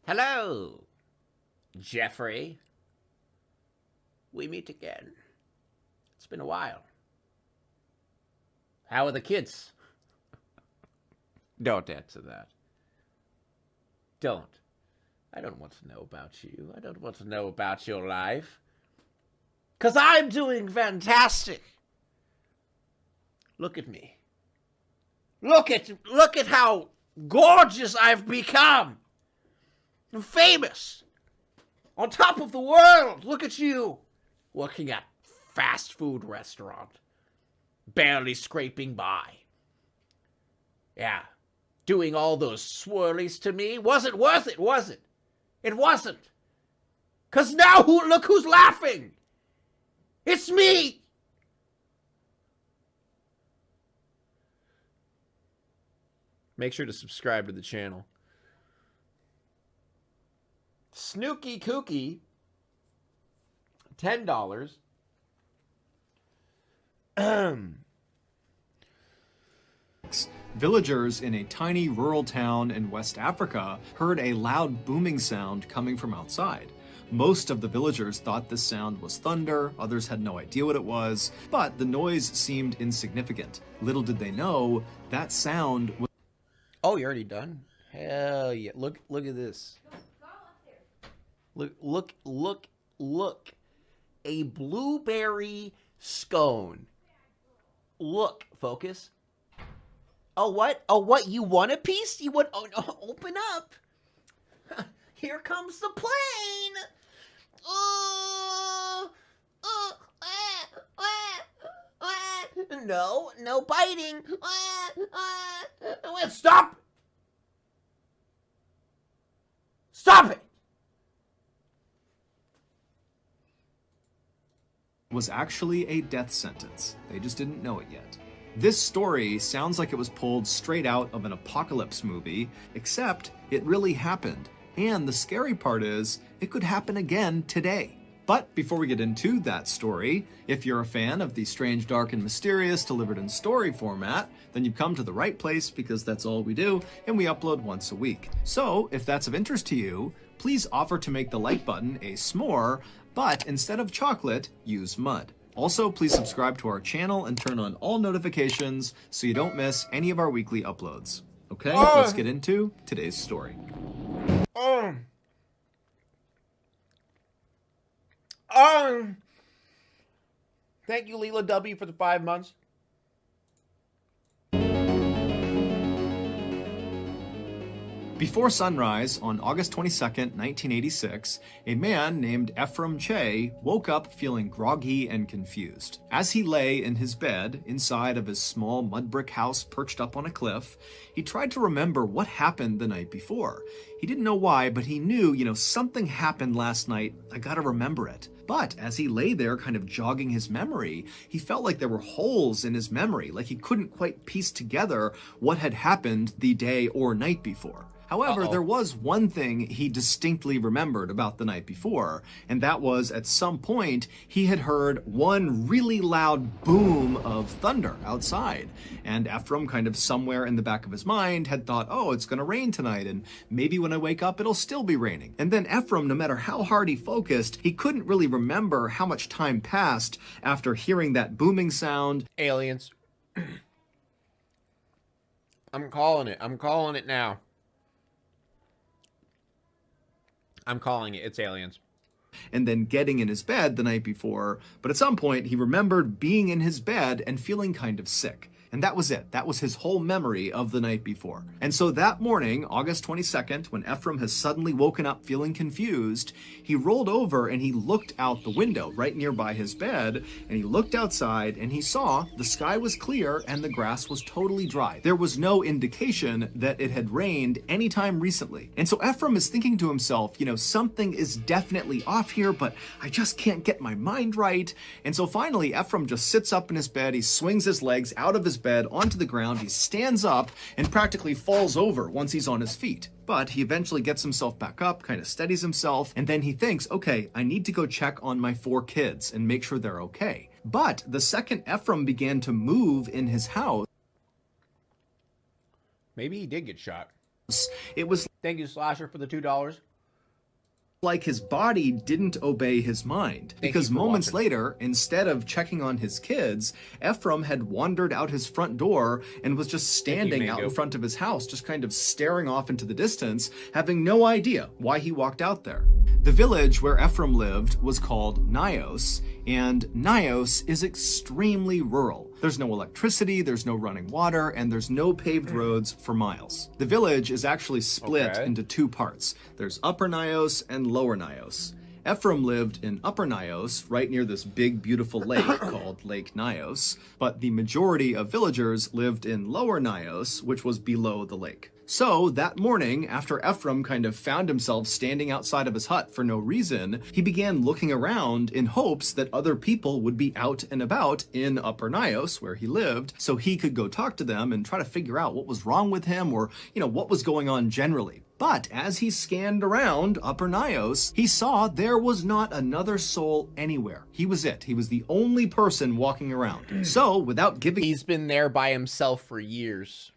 Hello, Jeffrey. We meet again. It's been a while. How are the kids? Don't answer that. Don't. I don't want to know about you. I don't want to know about your life. 'Cause I'm doing fantastic. Look at me. Look at how gorgeous I've become. I'm famous. On top of the world. Look at you. Working at fast food restaurant. Barely scraping by. Yeah. Doing all those swirlies to me. Wasn't worth it, was it? It wasn't. 'Cause now look who's laughing. It's me. Make sure to subscribe to the channel. Snooky Kooky, $10. Villagers in a tiny rural town in West Africa heard a loud booming sound coming from outside. Most of the villagers thought this sound was thunder, others had no idea what it was, but the noise seemed insignificant. Little did they know, that sound was... Oh, you're already done? Hell yeah. Look at this. Look. A blueberry scone. Look, focus. Oh, what? Oh, what? You want a piece? You want... Oh, no, open up. Here comes the plane. No biting. Stop. Stop it. Was actually a death sentence. They just didn't know it yet. This story sounds like it was pulled straight out of an apocalypse movie, except it really happened. And the scary part is, it could happen again today. But before we get into that story, if you're a fan of the strange, dark, and mysterious delivered in story format, then you've come to the right place because that's all we do, and we upload once a week. So if that's of interest to you, please offer to make the like button a s'more, but instead of chocolate, use mud. Also, please subscribe to our channel and turn on all notifications so you don't miss any of our weekly uploads. Okay, let's get into today's story. Thank you, Leela W, for the 5 months. Before sunrise on August 22nd, 1986, a man named Ephraim woke up feeling groggy and confused. As he lay in his bed inside of his small mud brick house perched up on a cliff, he tried to remember what happened the night before. He didn't know why, but he knew, something happened last night. I gotta remember it. But as he lay there kind of jogging his memory, he felt like there were holes in his memory, like he couldn't quite piece together what had happened the day or night before. However, there was one thing he distinctly remembered about the night before, and that was at some point he had heard one really loud boom of thunder outside. And Ephraim, kind of somewhere in the back of his mind, had thought, oh, it's going to rain tonight, and maybe when I wake up it'll still be raining. And then Ephraim, no matter how hard he focused, he couldn't really remember how much time passed after hearing that booming sound. Aliens. I'm calling it. I'm calling it now. I'm calling it. It's aliens. And then getting in his bed the night before, but at some point he remembered being in his bed and feeling kind of sick. And that was it. That was his whole memory of the night before. And so that morning, August 22nd, when Ephraim has suddenly woken up feeling confused, he rolled over and he looked out the window right nearby his bed, and he looked outside and he saw the sky was clear and the grass was totally dry. There was no indication that it had rained anytime recently. And so Ephraim is thinking to himself, something is definitely off here, but I just can't get my mind right. And so finally, Ephraim just sits up in his bed, he swings his legs out of his bed onto the ground, he stands up and practically falls over once he's on his feet. But he eventually gets himself back up, kind of steadies himself, and then he thinks, okay, I need to go check on my 4 kids and make sure they're okay. But the second Ephraim began to move in his house, maybe he did get shot. It was... Thank you, Slasher, for the $2. like his body didn't obey his mind, because moments later, instead of checking on his kids, Ephraim had wandered out his front door and was just standing out in front of his house, just kind of staring off into the distance, having no idea why he walked out there. The village where Ephraim lived was called Nios, and Nios is extremely rural. There's no electricity, there's no running water, and there's no paved roads for miles. The village is actually split into two parts. There's Upper Nios and Lower Nios. Ephraim lived in Upper Nios, right near this big, beautiful lake called Lake Nios, but the majority of villagers lived in Lower Nios, which was below the lake. So that morning, after Ephraim kind of found himself standing outside of his hut for no reason, he began looking around in hopes that other people would be out and about in Upper Nios, where he lived, so he could go talk to them and try to figure out what was wrong with him or, what was going on generally. But as he scanned around Upper Nios, he saw there was not another soul anywhere. He was it. He was the only person walking around. So, without giving... He's been there by himself for years.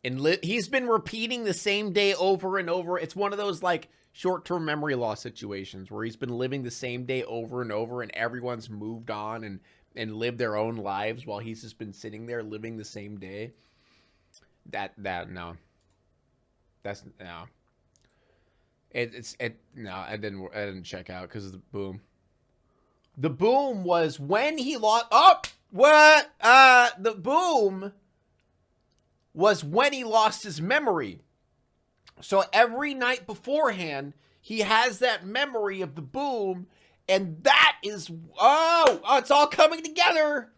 And he's been repeating the same day over and over. It's one of those, like, short-term memory loss situations where he's been living the same day over and over, and everyone's moved on and lived their own lives while he's just been sitting there living the same day. No. That's, no. No, I didn't check out because of the boom. The boom was when he lost... Oh! What? The boom... was when he lost his memory. So every night beforehand, he has that memory of the boom, and that is, it's all coming together.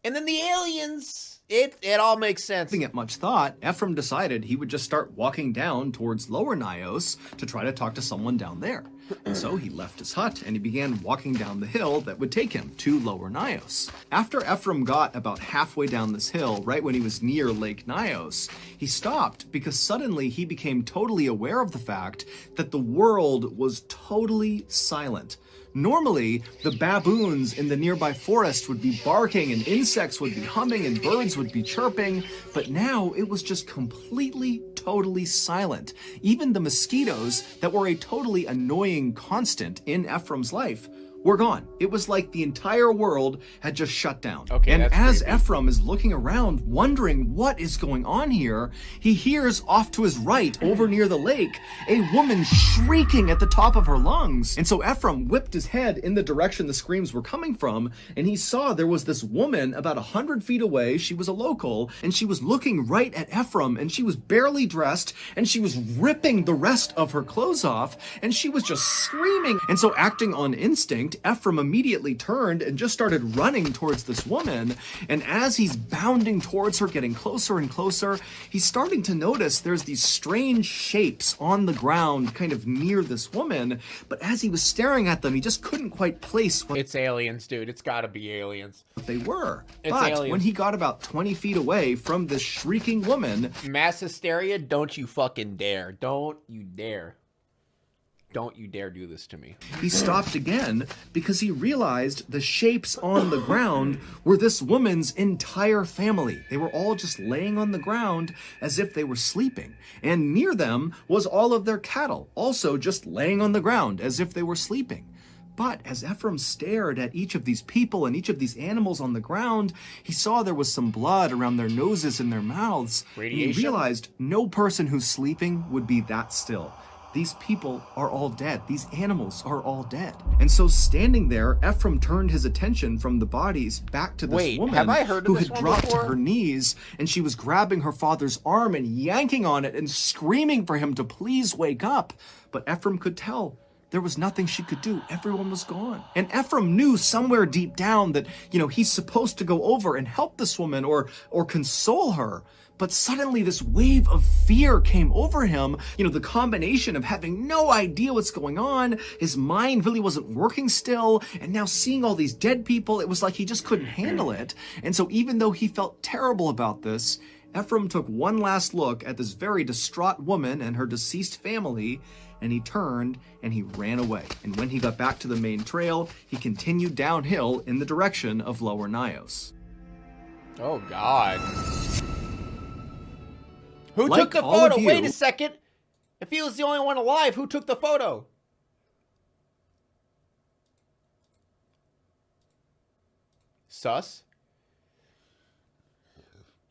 And then the aliens, it all makes sense. Giving it much thought, Ephraim decided he would just start walking down towards Lower Nios to try to talk to someone down there. And so he left his hut and he began walking down the hill that would take him to Lower Nios. After Ephraim got about halfway down this hill, right when he was near Lake Nios, he stopped because suddenly he became totally aware of the fact that the world was totally silent. Normally, the baboons in the nearby forest would be barking and insects would be humming and birds would be chirping, but now it was just completely, totally silent. Even the mosquitoes that were a totally annoying constant in Ephraim's life were gone. It was like the entire world had just shut down. Okay, and as Ephraim is looking around, wondering what is going on here, he hears off to his right, over near the lake, a woman shrieking at the top of her lungs. And so Ephraim whipped his head in the direction the screams were coming from, and he saw there was this woman about 100 feet away. She was a local, and she was looking right at Ephraim, and she was barely dressed, and she was ripping the rest of her clothes off, and she was just screaming. And so, acting on instinct, Ephraim immediately turned and just started running towards this woman. And as he's bounding towards her, getting closer and closer, he's starting to notice there's these strange shapes on the ground kind of near this woman. But as he was staring at them, he just couldn't quite place what... It's aliens, dude. It's gotta be aliens. They were. It's but aliens. When he got about 20 feet away from this shrieking woman... Mass hysteria, don't you fucking dare. Don't you dare. Don't you dare do this to me. He stopped again because he realized the shapes on the ground were this woman's entire family. They were all just laying on the ground as if they were sleeping. And near them was all of their cattle, also just laying on the ground as if they were sleeping. But as Ephraim stared at each of these people and each of these animals on the ground, he saw there was some blood around their noses and their mouths. Radiation? And he realized no person who's sleeping would be that still. These people are all dead. These animals are all dead. And so standing there, Ephraim turned his attention from the bodies back to this woman have I heard of who this had one dropped before? to her knees, and she was grabbing her father's arm and yanking on it and screaming for him to please wake up. But Ephraim could tell there was nothing she could do. Everyone was gone. And Ephraim knew somewhere deep down that, he's supposed to go over and help this woman or console her. But suddenly this wave of fear came over him. The combination of having no idea what's going on, his mind really wasn't working still, and now seeing all these dead people, it was like he just couldn't handle it. And so even though he felt terrible about this, Ephraim took one last look at this very distraught woman and her deceased family, and he turned and he ran away. And when he got back to the main trail, he continued downhill in the direction of Lower Nios. Oh, God. Who Like took the all of photo? you- Wait a second. If he was the only one alive, who took the photo? sus.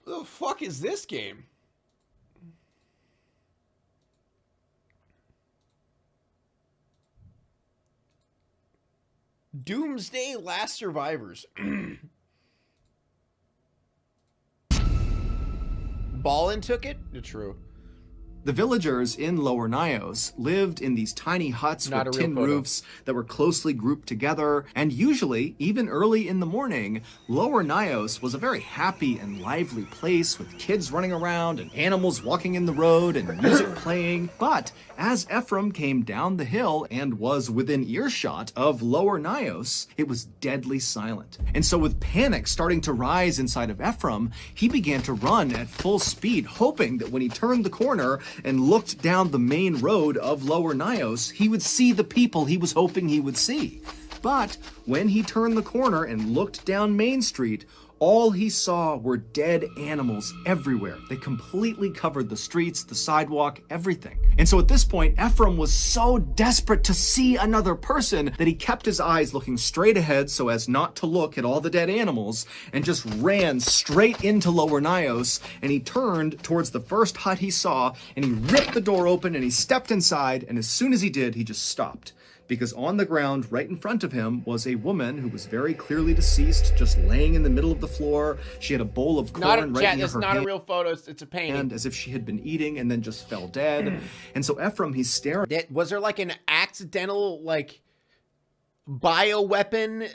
The fuck is this game? Doomsday Last Survivors. Ballin took it? True. The villagers in Lower Nios lived in these tiny huts Not with a real tin photo. roofs that were closely grouped together, and usually, even early in the morning, Lower Nios was a very happy and lively place with kids running around and animals walking in the road and music playing. But as Ephraim came down the hill and was within earshot of Lower Nios, it was deadly silent. And so with panic starting to rise inside of Ephraim, he began to run at full speed, hoping that when he turned the corner and looked down the main road of Lower Nios, he would see the people he was hoping he would see. But when he turned the corner and looked down Main Street, all he saw were dead animals everywhere. They completely covered the streets, the sidewalk, everything. And so at this point, Ephraim was so desperate to see another person that he kept his eyes looking straight ahead so as not to look at all the dead animals, and just ran straight into Lower Nios, and he turned towards the first hut he saw, and he ripped the door open and he stepped inside, and as soon as he did, he just stopped. Because on the ground right in front of him was a woman who was very clearly deceased, just laying in the middle of the floor. She had a bowl of corn right near her not hand, a real photo. It's a painting. and as if she had been eating and then just fell dead. And so Ephraim, he's staring Was there like an accidental like bioweapon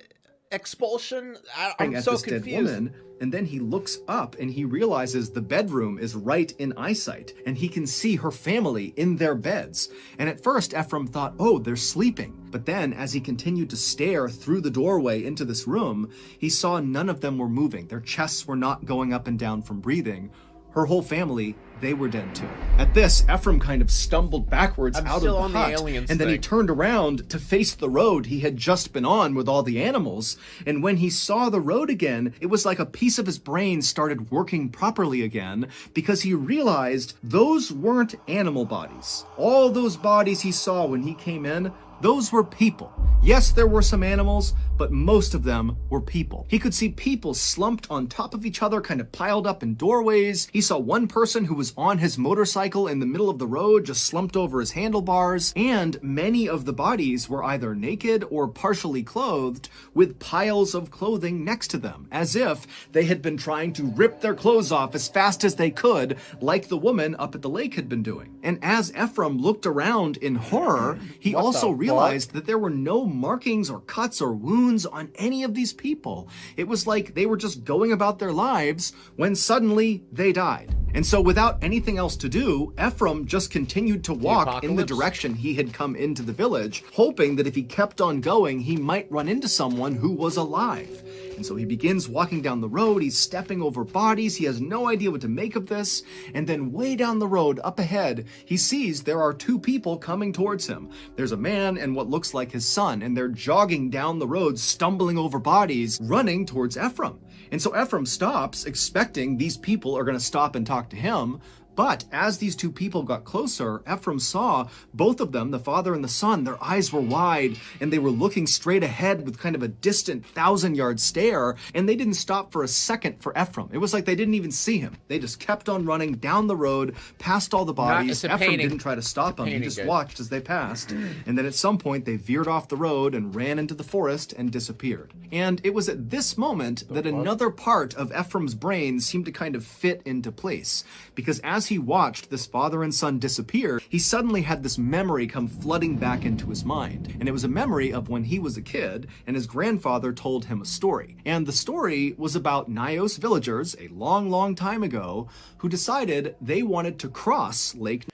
expulsion? I'm at so this confused. dead woman, and then he looks up and he realizes the bedroom is right in eyesight, and he can see her family in their beds. And at first, Ephraim thought, oh, they're sleeping. But then, as he continued to stare through the doorway into this room, he saw none of them were moving. Their chests were not going up and down from breathing. Her whole family, they were dead too. At this, Ephraim kind of stumbled backwards I'm out of still the on the hut, aliens and then he thing. turned around to face the road he had just been on with all the animals. And when he saw the road again, it was like a piece of his brain started working properly again, because he realized those weren't animal bodies. All those bodies he saw when he came in, those were people. Yes, there were some animals, but most of them were people. He could see people slumped on top of each other, kind of piled up in doorways. He saw one person who was on his motorcycle in the middle of the road, just slumped over his handlebars. And many of the bodies were either naked or partially clothed, with piles of clothing next to them, as if they had been trying to rip their clothes off as fast as they could, like the woman up at the lake had been doing. And as Ephraim looked around in horror, he also realized that there were no markings or cuts or wounds on any of these people. It was like they were just going about their lives when suddenly they died. And so without anything else to do, Ephraim just continued to walk in the direction he had come into the village, hoping that if he kept on going, he might run into someone who was alive. And so he begins walking down the road, he's stepping over bodies, he has no idea what to make of this, and then way down the road, up ahead, he sees there are two people coming towards him. There's a man and what looks like his son, and they're jogging down the road, stumbling over bodies, running towards Ephraim. And so Ephraim stops, expecting these people are going to stop and talk to him. But as these two people got closer, Ephraim saw both of them, the father and the son, their eyes were wide, and they were looking straight ahead with kind of a distant 1,000-yard stare, and they didn't stop for a second for Ephraim. It was like they didn't even see him. They just kept on running down the road, past all the bodies. Ephraim didn't try to stop them. He just watched as they passed. And then at some point, they veered off the road and ran into the forest and disappeared. And it was at this moment that another part of Ephraim's brain seemed to kind of fit into place. Because as he watched this father and son disappear, he suddenly had this memory come flooding back into his mind. And it was a memory of when he was a kid and his grandfather told him a story. And the story was about Nios villagers a long, long time ago who decided they wanted to cross Lake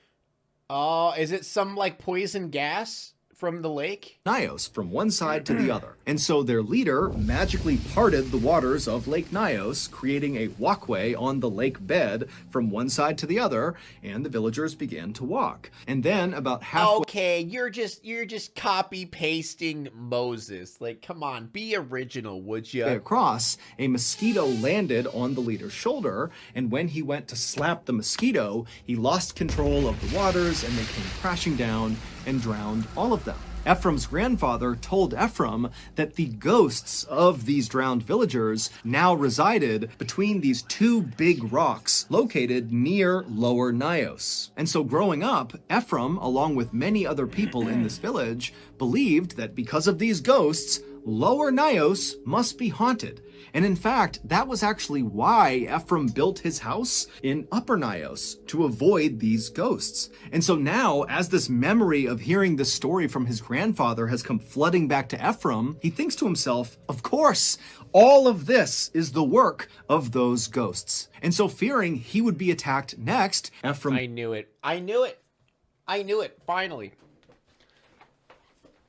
Oh, is it some like poison gas from the lake? Nios from one side to the other. And so their leader magically parted the waters of Lake Nios, creating a walkway on the lake bed from one side to the other, and the villagers began to walk. And then about halfway Okay, you're just copy pasting Moses. Like, come on, be original, would you? across, a mosquito landed on the leader's shoulder, and when he went to slap the mosquito, he lost control of the waters and they came crashing down and drowned all of them. Ephraim's grandfather told Ephraim that the ghosts of these drowned villagers now resided between these two big rocks located near Lower Nios. And so growing up, Ephraim, along with many other people in this village, believed that because of these ghosts, Lower Nios must be haunted. And in fact, that was actually why Ephraim built his house in Upper Nios, to avoid these ghosts. And so now, as this memory of hearing this story from his grandfather has come flooding back to Ephraim, he thinks to himself, of course, all of this is the work of those ghosts. And so fearing he would be attacked next, Ephraim... I knew it. I knew it. I knew it, finally.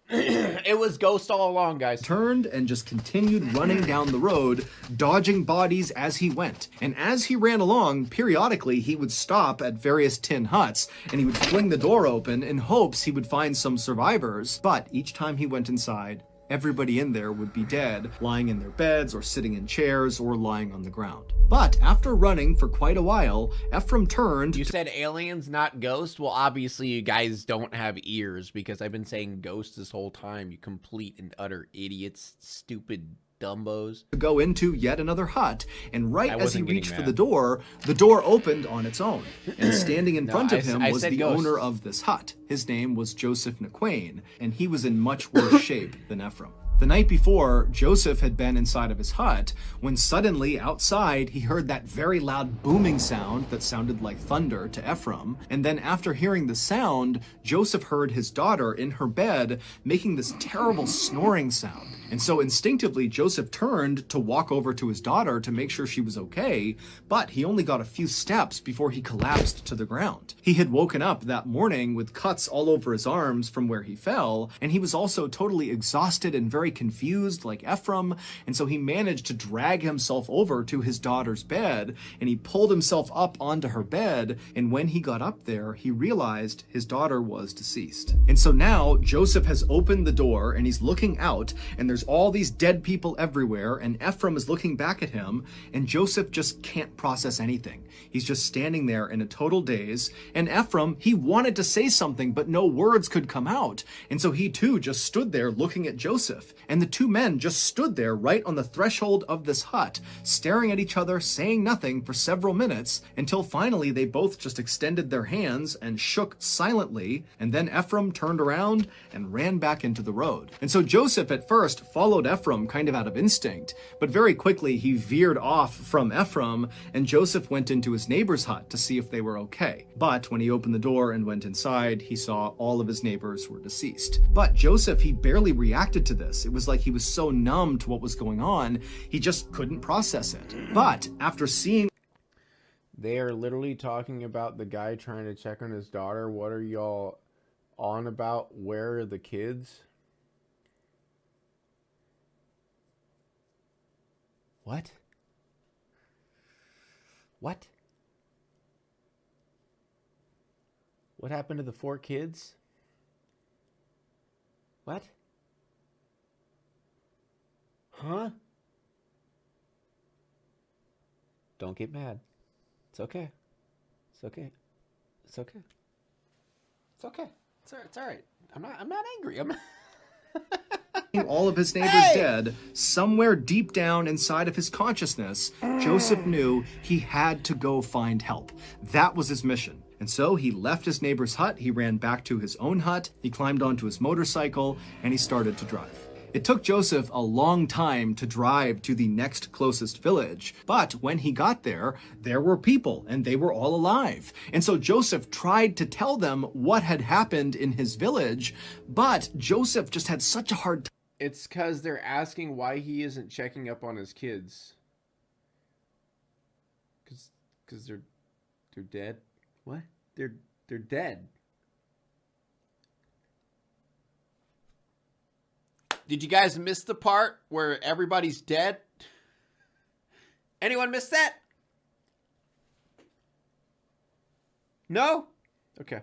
It was Ghost all along, guys. Turned and just continued running down the road, dodging bodies as he went. And as he ran along, periodically he would stop at various tin huts and he would fling the door open in hopes he would find some survivors. But each time he went inside, everybody in there would be dead, lying in their beds or sitting in chairs or lying on the ground. But after running for quite a while, Ephraim turned... You said aliens, not ghosts? Well, obviously you guys don't have ears, because I've been saying ghosts this whole time, you complete and utter idiots, stupid dumbos. ...to go into yet another hut, and right as he reached for mad. the door opened on its own. And standing in front of him was the ghosts. owner of this hut. His name was Joseph McQuain, and he was in much worse shape than Ephraim. The night before, Joseph had been inside of his hut when suddenly outside he heard that very loud booming sound that sounded like thunder to Ephraim. And then after hearing the sound, Joseph heard his daughter in her bed making this terrible snoring sound. And so instinctively, Joseph turned to walk over to his daughter to make sure she was okay, but he only got a few steps before he collapsed to the ground. He had woken up that morning with cuts all over his arms from where he fell, and he was also totally exhausted and very confused like Ephraim, and so he managed to drag himself over to his daughter's bed, and he pulled himself up onto her bed, and when he got up there, he realized his daughter was deceased. And so now, Joseph has opened the door, and he's looking out, and there's all these dead people everywhere, and Ephraim is looking back at him, and Joseph just can't process anything. He's just standing there in a total daze, and Ephraim, he wanted to say something, but no words could come out, and so he too just stood there looking at Joseph. And the two men just stood there right on the threshold of this hut, staring at each other, saying nothing for several minutes, until finally they both just extended their hands and shook silently, and then Ephraim turned around and ran back into the road. And so Joseph at first followed Ephraim kind of out of instinct, but very quickly he veered off from Ephraim, and Joseph went into his neighbor's hut to see if they were okay. But when he opened the door and went inside, he saw all of his neighbors were deceased. But Joseph, he barely reacted to this. It was like he was so numb to what was going on, he just couldn't process it. But after seeing... They are literally talking about the guy trying to check on his daughter. What are y'all on about? Where are the kids? What? What? What happened to the 4 kids? What? Huh? Don't get mad. It's okay. It's okay. It's okay. It's okay. It's all right. I'm not angry. I'm not... all of his neighbors dead, somewhere deep down inside of his consciousness, Joseph knew he had to go find help. That was his mission. And so he left his neighbor's hut, he ran back to his own hut, he climbed onto his motorcycle, and he started to drive. It took Joseph a long time to drive to the next closest village, but when he got there, there were people, and they were all alive. And so Joseph tried to tell them what had happened in his village, but Joseph just had such a hard time. It's because they're asking why he isn't checking up on his kids. Because they're dead. What? They're dead. Did you guys miss the part where everybody's dead? Anyone miss that? No? Okay.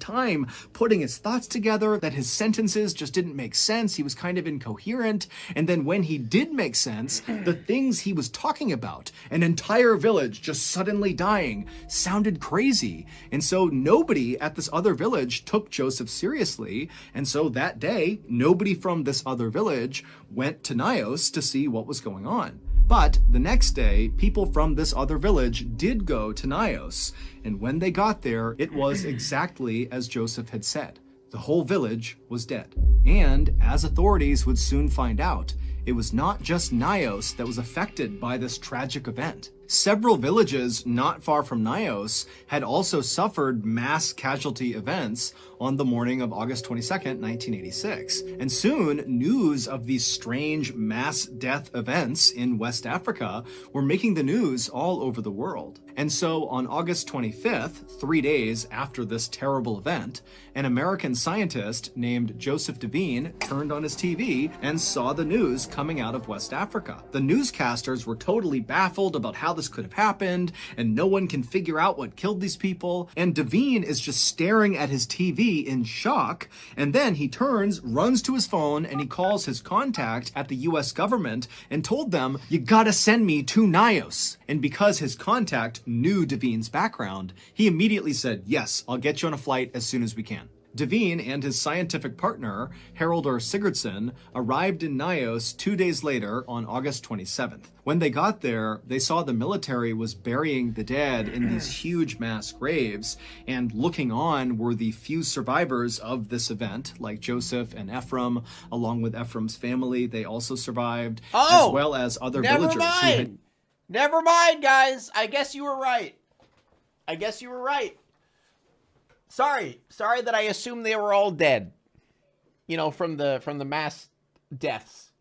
time putting his thoughts together, that his sentences just didn't make sense. He was kind of incoherent. And then when he did make sense, the things he was talking about, an entire village just suddenly dying, sounded crazy. And so nobody at this other village took Joseph seriously. And so that day, nobody from this other village went to Nios to see what was going on. But the next day, people from this other village did go to Nios, and when they got there, it was exactly as Joseph had said. The whole village was dead. And as authorities would soon find out, it was not just Nios that was affected by this tragic event. Several villages not far from Nios had also suffered mass casualty events on the morning of August 22nd, 1986. And soon, news of these strange mass death events in West Africa were making the news all over the world. And so on August 25th, 3 days after this terrible event, an American scientist named Joseph Devine turned on his TV and saw the news coming out of West Africa. The newscasters were totally baffled about how this could have happened, and no one can figure out what killed these people. And Devine is just staring at his TV in shock, and then he turns, runs to his phone, and he calls his contact at the US government and told them, "You gotta send me to Nios." And because his contact knew Devine's background, he immediately said, "Yes, I'll get you on a flight as soon as we can." Devine and his scientific partner, Haraldur Sigurdsson, arrived in Nios 2 days later on August 27th. When they got there, they saw the military was burying the dead in these huge mass graves, and looking on were the few survivors of this event, like Joseph and Ephraim. Along with Ephraim's family, they also survived, as well as other villagers who had... Never mind, guys. I guess you were right. Sorry that I assumed they were all dead. You know, from the mass deaths.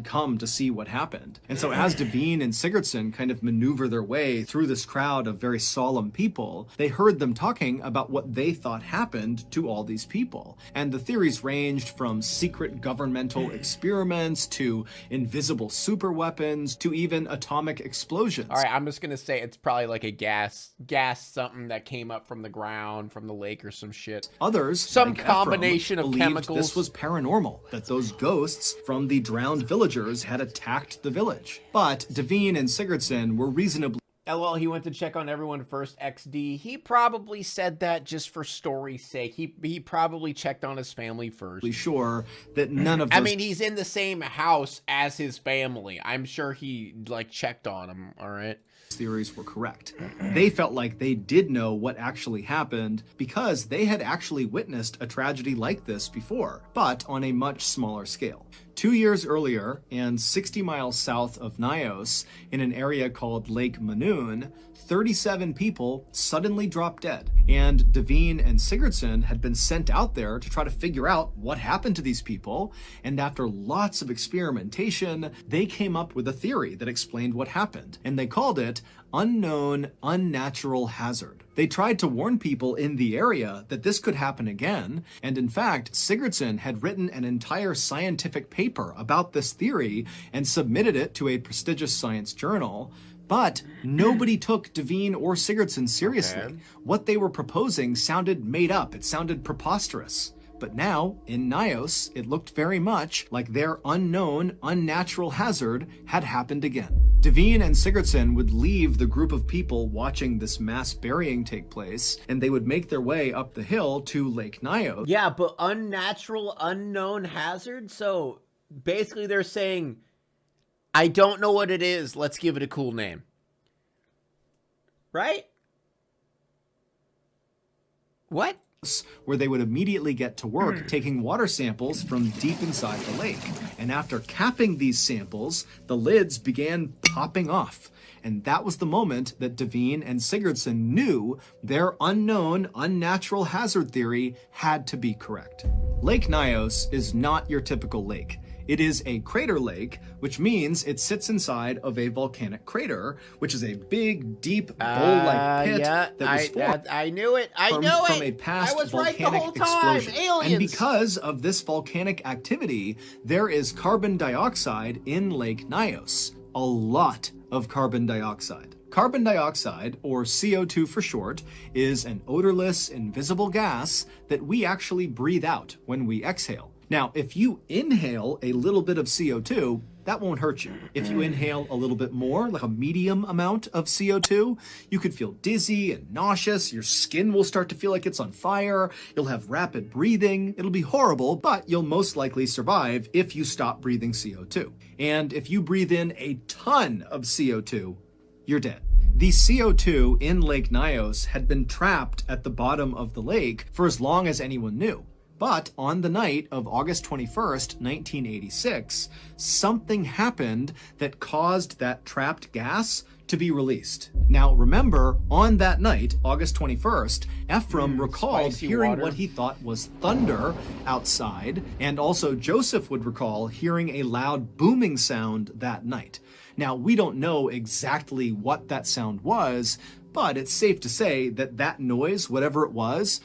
Come to see what happened. And so as Devine and Sigurdsson kind of maneuver their way through this crowd of very solemn people, they heard them talking about what they thought happened to all these people. And the theories ranged from secret governmental experiments to invisible super weapons to even atomic explosions. All right, I'm just going to say it's probably like a gas something that came up from the ground, from the lake or some shit. Others, some like combination Ephraim, of believed chemicals. This was paranormal, that those ghosts from the drowned villagers had attacked the village. But Devine and Sigurdsson were reasonably... LOL, he went to check on everyone first, XD. He probably said that just for story's sake. He probably checked on his family first. Sure that none of those... I mean, he's in the same house as his family. I'm sure he, like, checked on him, all right? Theories were correct. They felt like they did know what actually happened because they had actually witnessed a tragedy like this before, but on a much smaller scale. 2 years earlier, and 60 miles south of Nios, in an area called Lake Manoon, 37 people suddenly dropped dead. And Devine and Sigurdsson had been sent out there to try to figure out what happened to these people. And after lots of experimentation, they came up with a theory that explained what happened. And they called it unknown unnatural hazard. They tried to warn people in the area that this could happen again, and in fact, Sigurdsson had written an entire scientific paper about this theory and submitted it to a prestigious science journal. But nobody took Devine or Sigurdsson seriously. Okay. What they were proposing sounded made up. It sounded preposterous. But now, in Nios, it looked very much like their unknown, unnatural hazard had happened again. Devine and Sigurdsson would leave the group of people watching this mass burying take place, and they would make their way up the hill to Lake Nios. Yeah, but unnatural, unknown hazard? So basically they're saying, I don't know what it is, let's give it a cool name. Right? What? Where they would immediately get to work taking water samples from deep inside the lake. And after capping these samples, the lids began popping off. And that was the moment that Devine and Sigurdsson knew their unknown, unnatural hazard theory had to be correct. Lake Nios is not your typical lake. It is a crater lake, which means it sits inside of a volcanic crater, which is a big, deep, bowl-like pit that was formed. I knew it. From a past I was volcanic right the whole time. explosion. Aliens. And because of this volcanic activity, there is carbon dioxide in Lake Nios. A lot of carbon dioxide. Carbon dioxide, or CO2 for short, is an odorless, invisible gas that we actually breathe out when we exhale. Now, if you inhale a little bit of CO2, that won't hurt you. If you inhale a little bit more, like a medium amount of CO2, you could feel dizzy and nauseous. Your skin will start to feel like it's on fire. You'll have rapid breathing. It'll be horrible, but you'll most likely survive if you stop breathing CO2. And if you breathe in a ton of CO2, you're dead. The CO2 in Lake Nyos had been trapped at the bottom of the lake for as long as anyone knew. But on the night of August 21st, 1986, something happened that caused that trapped gas to be released. Now remember, on that night, August 21st, Ephraim recalled hearing what he thought was thunder outside, and also Joseph would recall hearing a loud booming sound that night. Now, we don't know exactly what that sound was, but it's safe to say that that noise, whatever it was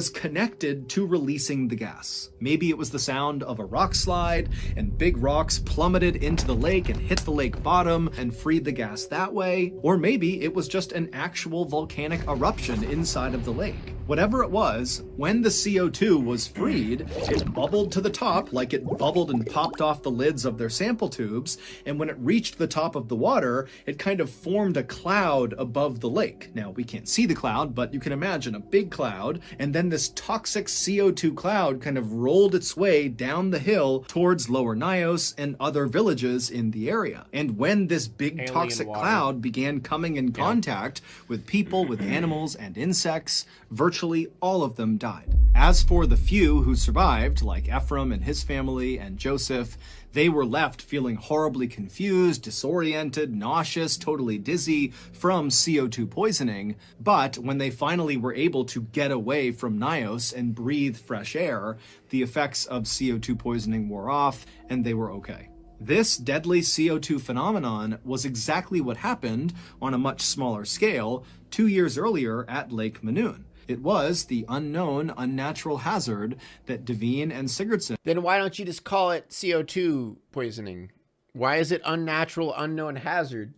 connected to releasing the gas. Maybe it was the sound of a rock slide and big rocks plummeted into the lake and hit the lake bottom and freed the gas that way. Or maybe it was just an actual volcanic eruption inside of the lake. Whatever it was, when the CO2 was freed, it bubbled to the top like it bubbled and popped off the lids of their sample tubes, and when it reached the top of the water, it kind of formed a cloud above the lake. Now, we can't see the cloud, but you can imagine a big cloud, and then this toxic CO2 cloud kind of rolled its way down the hill towards Lower Nyos and other villages in the area. And when this big toxic cloud began coming in contact with people, with animals, and insects, virtually all of them died. As for the few who survived, like Ephraim and his family and Joseph, they were left feeling horribly confused, disoriented, nauseous, totally dizzy from CO2 poisoning. But when they finally were able to get away from Nyos and breathe fresh air, the effects of CO2 poisoning wore off and they were okay. This deadly CO2 phenomenon was exactly what happened on a much smaller scale 2 years earlier at Lake Manoon. It was the unknown, unnatural hazard that Devine and Sigurdsson... Then why don't you just call it CO2 poisoning? Why is it unnatural, unknown hazard?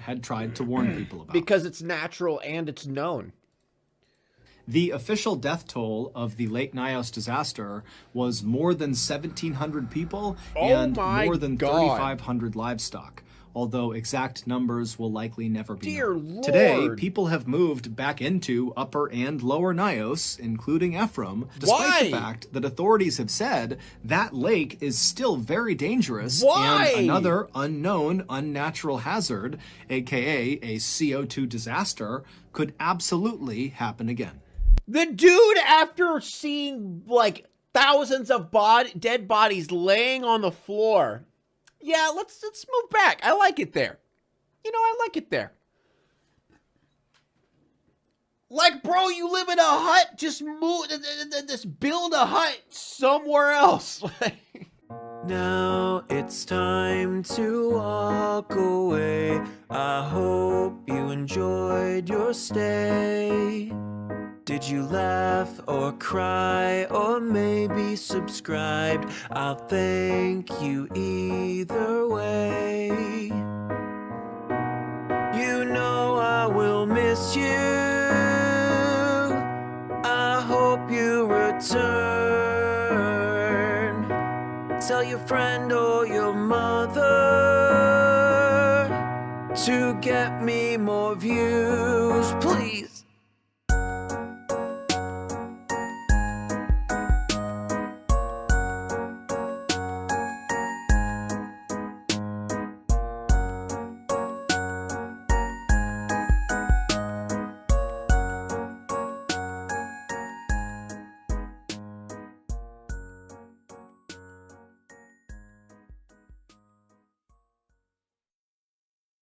...had tried to warn people about. Because it's natural and it's known. The official death toll of the Lake Nyos disaster was more than 1,700 people and more than 3,500 livestock. Although exact numbers will likely never be known. Today, people have moved back into Upper and Lower Nyos, including Ephraim, despite the fact that authorities have said that lake is still very dangerous and another unknown, unnatural hazard, aka a CO2 disaster, could absolutely happen again. The dude, after seeing like thousands of dead bodies laying on the floor... Yeah, let's move back. I like it there. You know, I like it there. Like, bro, you live in a hut, just move, just build a hut somewhere else. Now it's time to walk away. I hope you enjoyed your stay. Did you laugh or cry or maybe subscribed? I'll thank you either way. You know I will miss you. I hope you return. Tell your friend or your mother to get me more views, please.